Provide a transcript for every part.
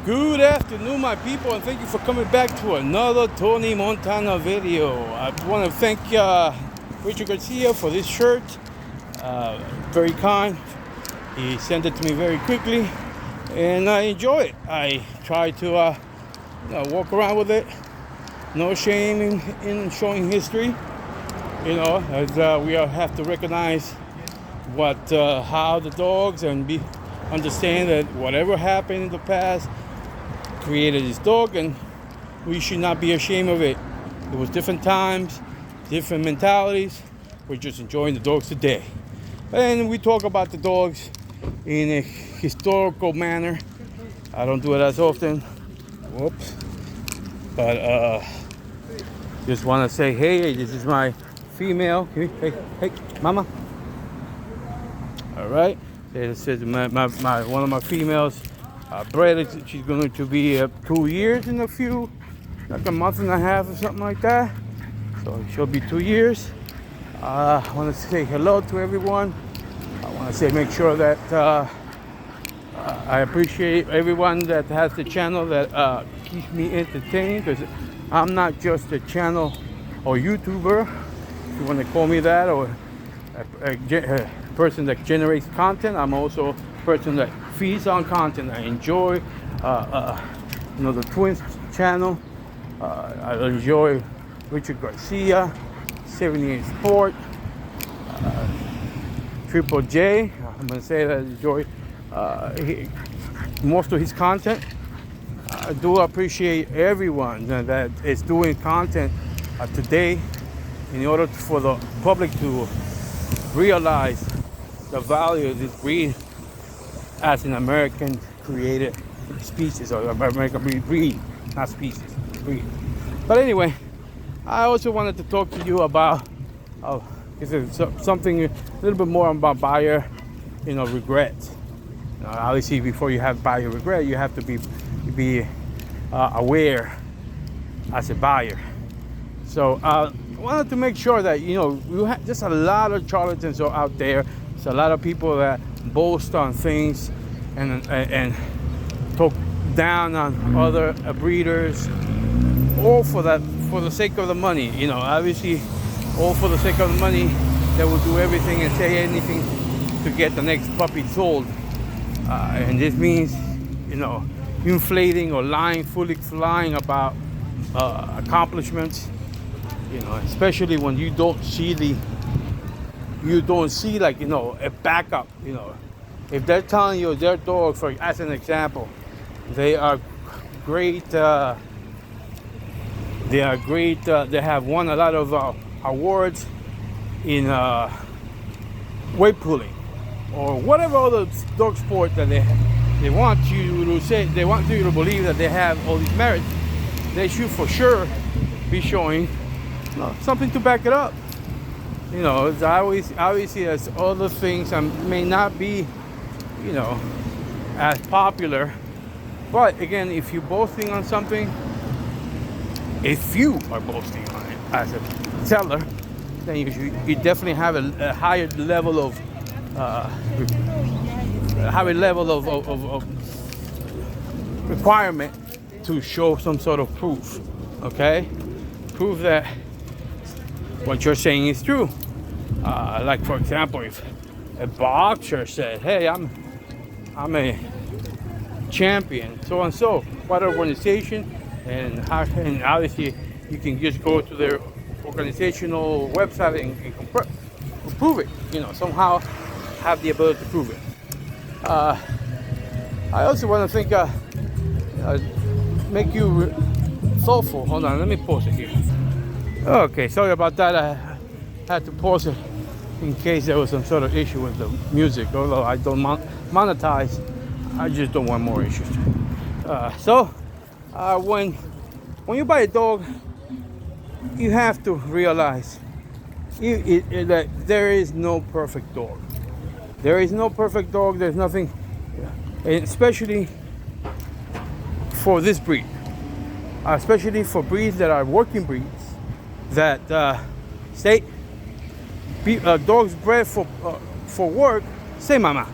Good afternoon, my people, and thank you for coming back to another Tony Montana video. I want to thank Richard Garcia for this shirt. Very kind. He sent it to me very quickly, and I enjoy it. I try to walk around with it. No shame in showing history. You know, as we have to recognize how the dogs and understand that whatever happened in the past created this dog, and we should not be ashamed of it. It was different times, different mentalities. We're just enjoying the dogs today, and we talk about the dogs in a historical manner. I don't do it as often. Whoops. But just want to say, hey, this is my female. Hey, mama. All right. This is one of my females. Bred, she's going to be 2 years in like a month and a half or something like that. So she'll be 2 years. I want to say hello to everyone. I want to say make sure that I appreciate everyone that has the channel that keeps me entertained, because I'm not just a channel or YouTuber, if you want to call me that, or a person that generates content. I'm also a person that feeds on content. I enjoy the Twins channel. I enjoy Richard Garcia, 78 Sport, Triple J. I'm gonna say that I enjoy most of his content. I do appreciate everyone that is doing content today in order for the public to realize the value of this breed as an American created species, or American breed, not species, breed. But anyway, I also wanted to talk to you about something a little bit more about buyer, regret. Obviously, before you have buyer regret, you have to be aware as a buyer. So I wanted to make sure that you have just a lot of charlatans out there. There's a lot of people that boast on things and talk down on other breeders, all for the sake of the money. Obviously, all for the sake of the money. They will do everything and say anything to get the next puppy sold, and this means inflating or fully lying about accomplishments. Especially when you don't see a backup. If they're telling you their dog, as an example, they are great. They have won a lot of awards in weight pulling or whatever other dog sport that they want you to say. They want you to believe that they have all these merits. They should for sure be showing something to back it up. It's obviously as other things may not be, as popular. But again, if you're boasting on something, if you are boasting on it as a seller, then you definitely have a higher level of requirement to show some sort of proof. Okay, prove that what you're saying is true. Like for example, if a boxer said, "Hey, I'm a champion, so and so," what organization, and obviously you can just go to their organizational website and prove it. Somehow have the ability to prove it. I also want to make you thoughtful. Hold on, let me pause it here. Okay, sorry about that. I had to pause it in case there was some sort of issue with the music. Although I don't monetize, I just don't want more issues. When you buy a dog, you have to realize that there is no perfect dog. There is no perfect dog. There's nothing, especially for this breed. Especially for breeds that are working breeds, that dogs bred for work. Say, mama.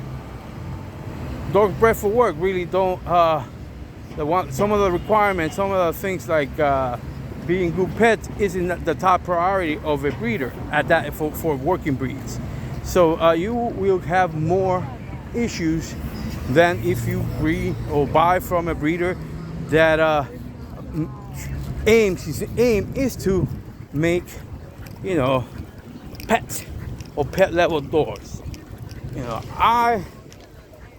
Dogs bred for work really don't some of the requirements, some of the things like being good pets isn't the top priority of a breeder at that for working breeds. So you will have more issues than if you breed or buy from a breeder that his aim is to make, you know, pets or pet level dogs. You know, I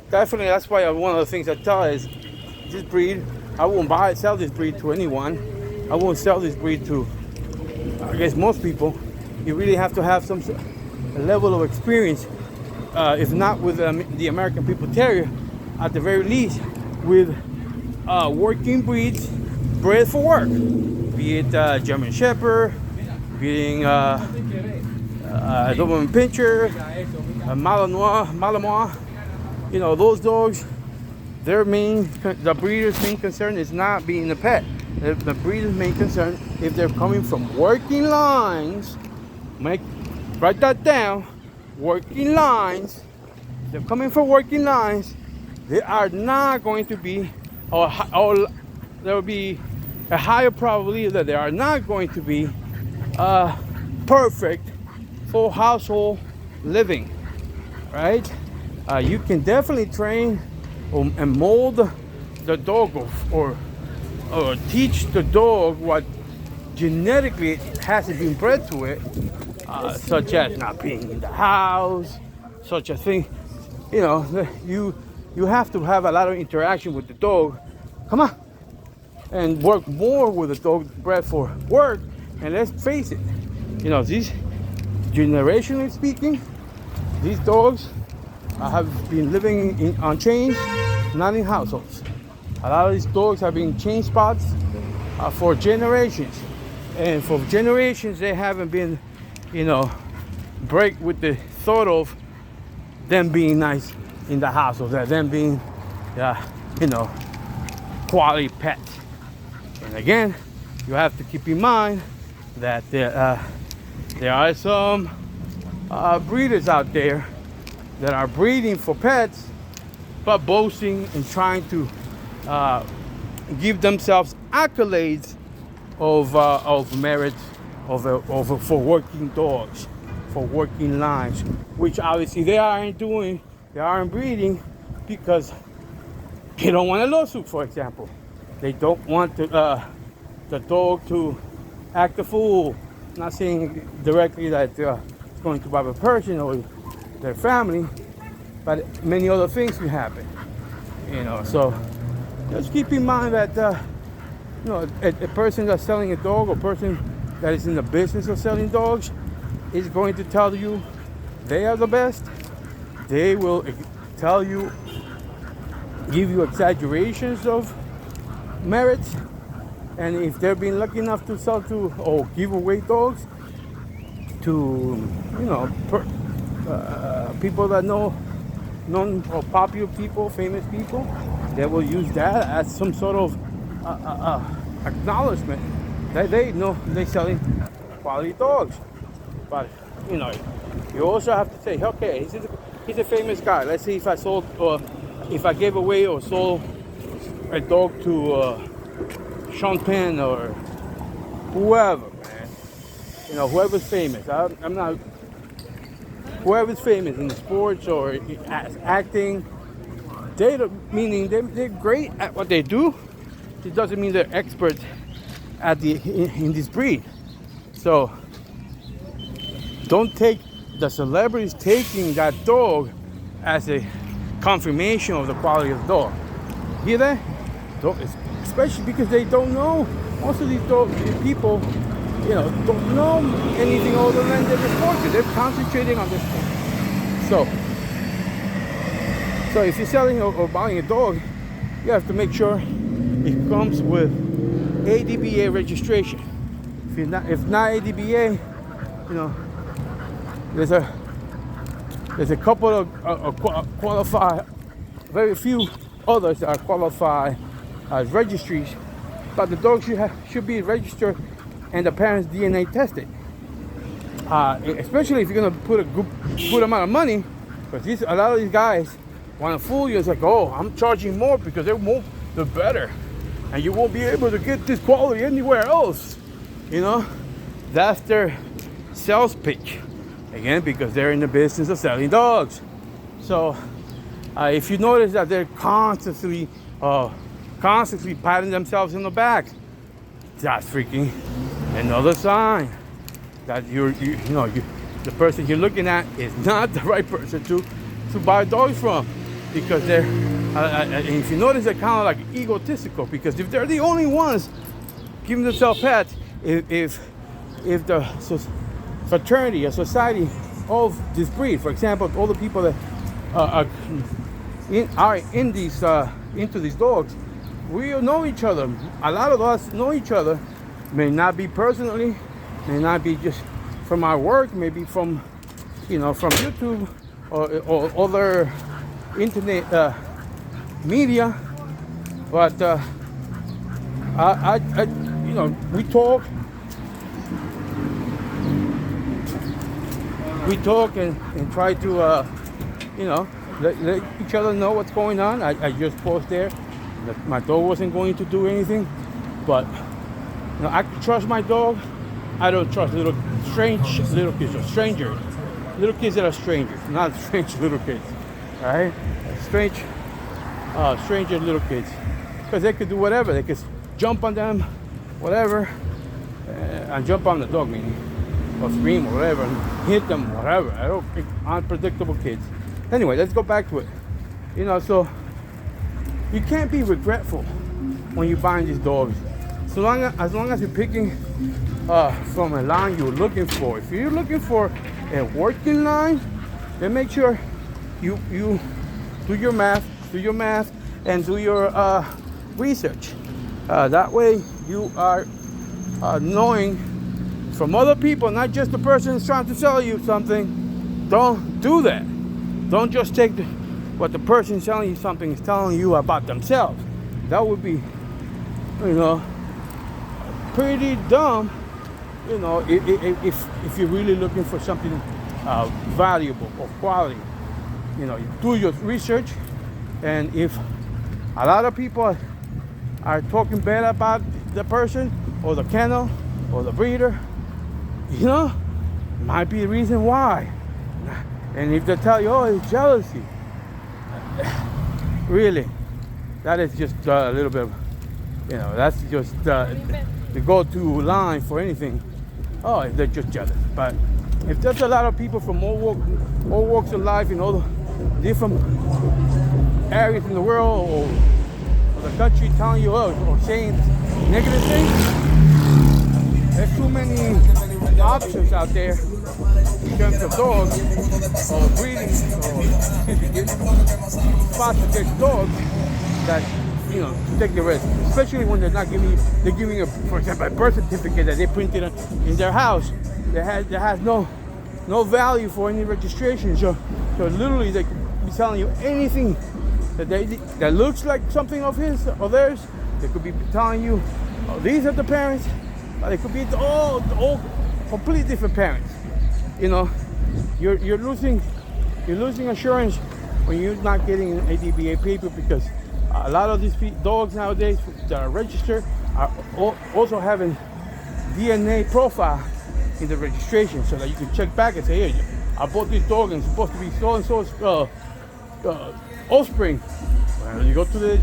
definitely, that's why one of the things I tell is this breed, I won't sell this breed to anyone. I won't sell this breed to, I guess, most people. You really have to have some level of experience, if not with the American Pitbull Terrier, at the very least with working breeds bred for work, be it German Shepherd, being Doberman Pinscher, Malinois. You know, those dogs, the breeder's main concern is not being a pet. The breeder's main concern, if they're coming from working lines, write that down, working lines, they're coming from working lines, they are not going to be, or there will be a higher probability that they are not going to be perfect for household living, right? You can definitely train and mold the dog or teach the dog what genetically hasn't been bred to it, such as not being in the house, such a thing. You know, you have to have a lot of interaction with the dog. Come on, and work more with a dog bred for work. And let's face it, you know, these, generationally speaking, these dogs have been living on chains, not in households. A lot of these dogs have been chain spots for generations, and for generations they haven't been, you know, break with the thought of them being nice in the household, that them being, you know, quality pets. And again, you have to keep in mind that there are some breeders out there that are breeding for pets, but boasting and trying to give themselves accolades of merit for working dogs, for working lines, which obviously they aren't doing. They aren't breeding because they don't want a lawsuit, for example. They don't want the dog to act a fool. Not saying directly that it's going to rob a person or their family, but many other things can happen. You know, so just keep in mind that you know, a person that's selling a dog, or person that is in the business of selling dogs, is going to tell you they are the best. They will tell you, give you exaggerations of merits, and if they've been lucky enough to sell to or give away dogs to, you know, people that know known or popular people, famous people, they will use that as some sort of acknowledgement that they know they're selling quality dogs. But you know, you also have to say, okay, he's a famous guy. Let's see if I sold, or if I gave away or sold a dog to Sean Penn or whoever, man. You know, whoever's famous. I'm not. Whoever's famous in sports or acting, meaning they're great at what they do. It doesn't mean they're expert at in this breed. So don't take the celebrities taking that dog as a confirmation of the quality of the dog. Hear that? Especially because they don't know. Most of these people, you know, don't know anything other than their sport. They're concentrating on this sport. So if you're selling or buying a dog, you have to make sure it comes with ADBA registration. If not ADBA, you know, there's a couple of qualified, very few others that are qualified as registries, but the dog should be registered and the parents DNA tested. Especially if you're gonna put a good amount of money, because a lot of these guys want to fool you. It's like, oh, I'm charging more because they're the better. And you won't be able to get this quality anywhere else. You know, that's their sales pitch. Again, because they're in the business of selling dogs. So if you notice that they're constantly patting themselves in the back, that's freaking another sign that the person you're looking at is not the right person to buy dogs from, because they're and if you notice, they're kind of like egotistical, because if they're the only ones giving themselves pets, if the fraternity, a society of this breed, for example, all the people that are in these into these dogs, we all know each other. A lot of us know each other, may not be personally, may not be just from our work, maybe from from YouTube or other internet media, but we talk and try to let each other know what's going on. I just paused there that my dog wasn't going to do anything, but I can trust my dog. I don't trust strange little kids or strangers. Little kids that are strangers, not strange little kids, right? Stranger little kids, because they could do whatever. They could jump on them, whatever, and jump on the dog, meaning, or scream or whatever, and hit them, whatever. I don't think unpredictable kids. Anyway, let's go back to it. So you can't be regretful when you're buying these dogs, as long as you're picking from a line you're looking for. If you're looking for a working line, then make sure you do your math, and do your research. That way you are knowing from other people, not just the person who's trying to sell you something. Don't do that. Don't just take what the person selling you something is telling you about themselves. That would be, pretty dumb. If you're really looking for something valuable or quality, you do your research. And if a lot of people are talking bad about the person or the kennel or the breeder, might be the reason why. And if they tell you, oh, it's jealousy, really, that is just a little bit, that's just the go-to line for anything. Oh, they're just jealous. But if there's a lot of people from all walks of life in all the different areas in the world or the country telling you or saying negative things, there's too many options out there in terms of dogs or breeding or spots to get dogs that take the risk, especially when they're giving you, for example, a birth certificate that they printed in their house that has no value for any registration. So literally they could be telling you anything that looks like something of his or theirs. They could be telling you, oh, these are the parents, but they could be all completely different parents. You're losing assurance when you're not getting an ADBA paper, because a lot of these dogs nowadays that are registered are also having DNA profile in the registration, so that you can check back and say, hey, I bought this dog and it's supposed to be so and so's offspring. Well, you go to the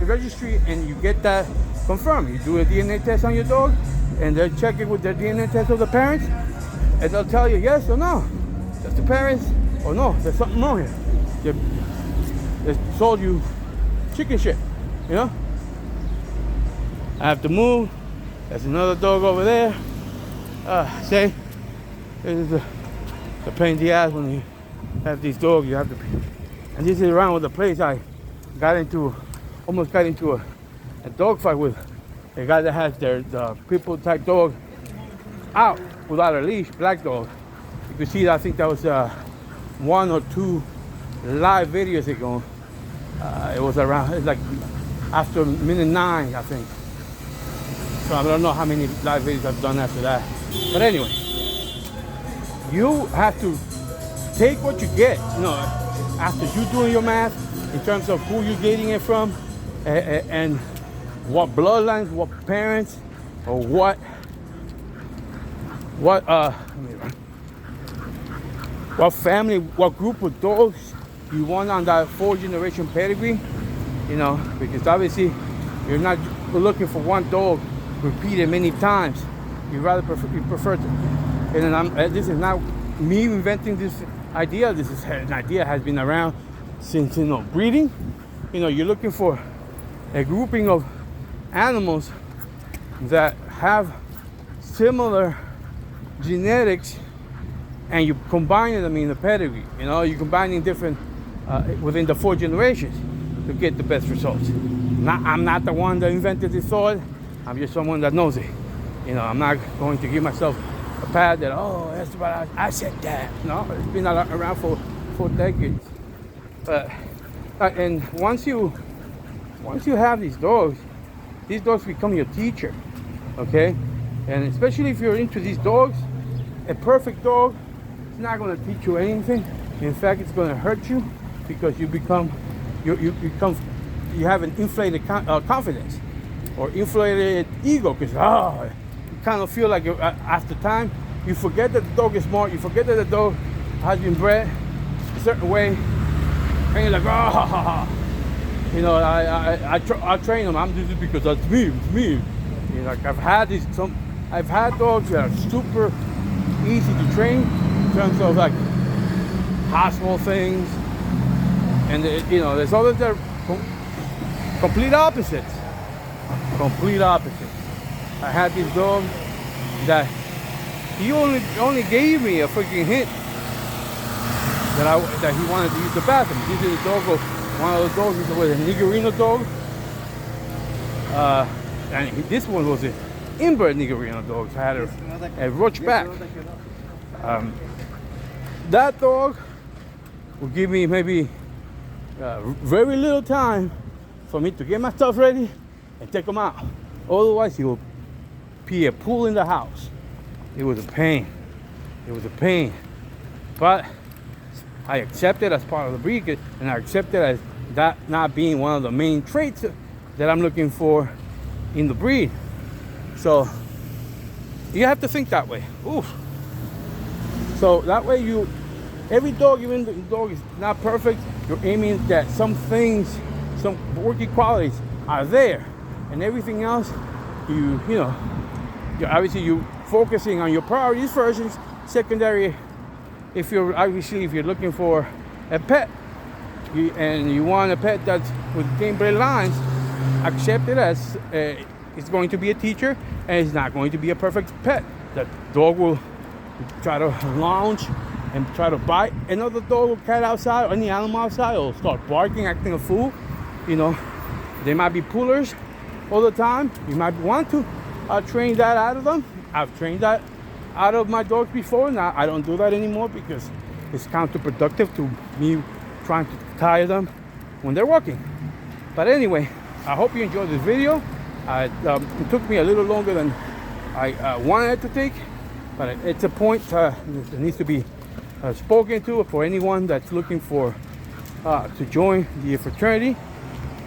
registry and you get that confirmed. You do a DNA test on your dog, and they'll check it with their DNA test of the parents, and they'll tell you yes or no, that's the parents, or no, there's something wrong here. They sold you chicken shit, I have to move. There's another dog over there. This is the pain in the ass when you have these dogs. You have to, and this is around with the place I almost got into a dog fight with a guy that has the Pitbull type dog out without a leash, black dog. You can see that. I think that was 1 or 2 live videos ago. It was like after minute 9, I think. So I don't know how many live videos I've done after that. But anyway, you have to take what you get. After you doing your math in terms of who you're getting it from, and what bloodlines, what parents, or what family, what group of dogs you want on that 4th-generation pedigree. You know, because obviously you're not looking for one dog repeated many times. You prefer to. And this is not me inventing this idea. This is an idea has been around since, you know, breeding. You know, you're looking for a grouping of animals that have similar genetics, and you combine them in the pedigree. You know, you're combining different within the 4 generations to get the best results. I'm not the one that invented this thought. I'm just someone that knows it. You know, I'm not going to give myself a pat that, oh, that's what I said that. No, it's been around for decades. But and once you have these dogs become your teacher, okay? And especially if you're into these dogs, a perfect dog is not going to teach you anything. In fact, it's going to hurt you, because you have an inflated confidence or inflated ego, because you kind of feel like after time you forget that the dog is smart, you forget that the dog has been bred a certain way, and you're like, you know, I train them. I'm doing it because that's me. It's me. You know, like I've had dogs that are super easy to train in terms of like household things, and you know, there's others that are complete opposites. Complete opposites. I had this dog that he only gave me a freaking hint that he wanted to use the bathroom. This is a dog of one of those dogs. This was a Niggerino dog, and this one was an inbred Niggerino dog. So I had a roach back. That dog will give me maybe very little time for me to get my stuff ready and take him out. Otherwise, he will be a pool in the house. It was a pain. It was a pain. But I accept it as part of the breed, and I accept it as that not being one of the main traits that I'm looking for in the breed. So you have to think that way. Oof. So that way every dog, even the dog is not perfect, you're aiming that some things, some working qualities are there, and everything else, you know, you're focusing on your priorities first, and secondary. If you're looking for a pet, and you want a pet that's with game bred lines, accept it as it's going to be a teacher, and it's not going to be a perfect pet. That dog will try to lounge and try to bite another dog or cat outside, or any animal outside, or start barking, acting a fool. You know, they might be pullers all the time. You might want to train that out of them. I've trained that out of my dogs before. Now I don't do that anymore because it's counterproductive to me trying to tire them when they're walking. But anyway, I hope you enjoyed this video. It took me a little longer than I wanted it to take, but it's a point that needs to be spoken to for anyone that's looking for to join the fraternity,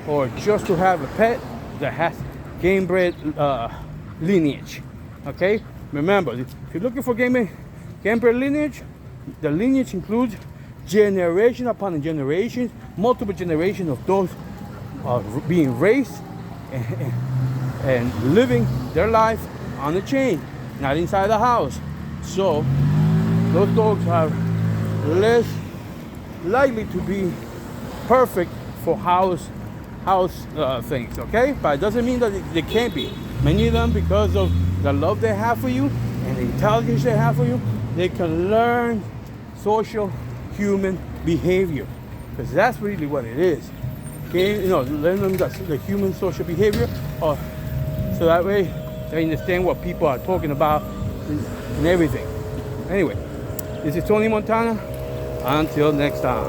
or just to have a pet that has game bred lineage. Okay, remember, if you're looking for game bred lineage, the lineage includes generation upon generation, multiple generations of those being raised and living their life on the chain, not inside the house. So those dogs are less likely to be perfect for house things, okay? But it doesn't mean that they can't be. Many of them, because of the love they have for you and the intelligence they have for you, they can learn social human behavior, because that's really what it is. Okay, you know, learn them the human social behavior, so that way they understand what people are talking about and everything. Anyway, this is Tony Montana. Until next time.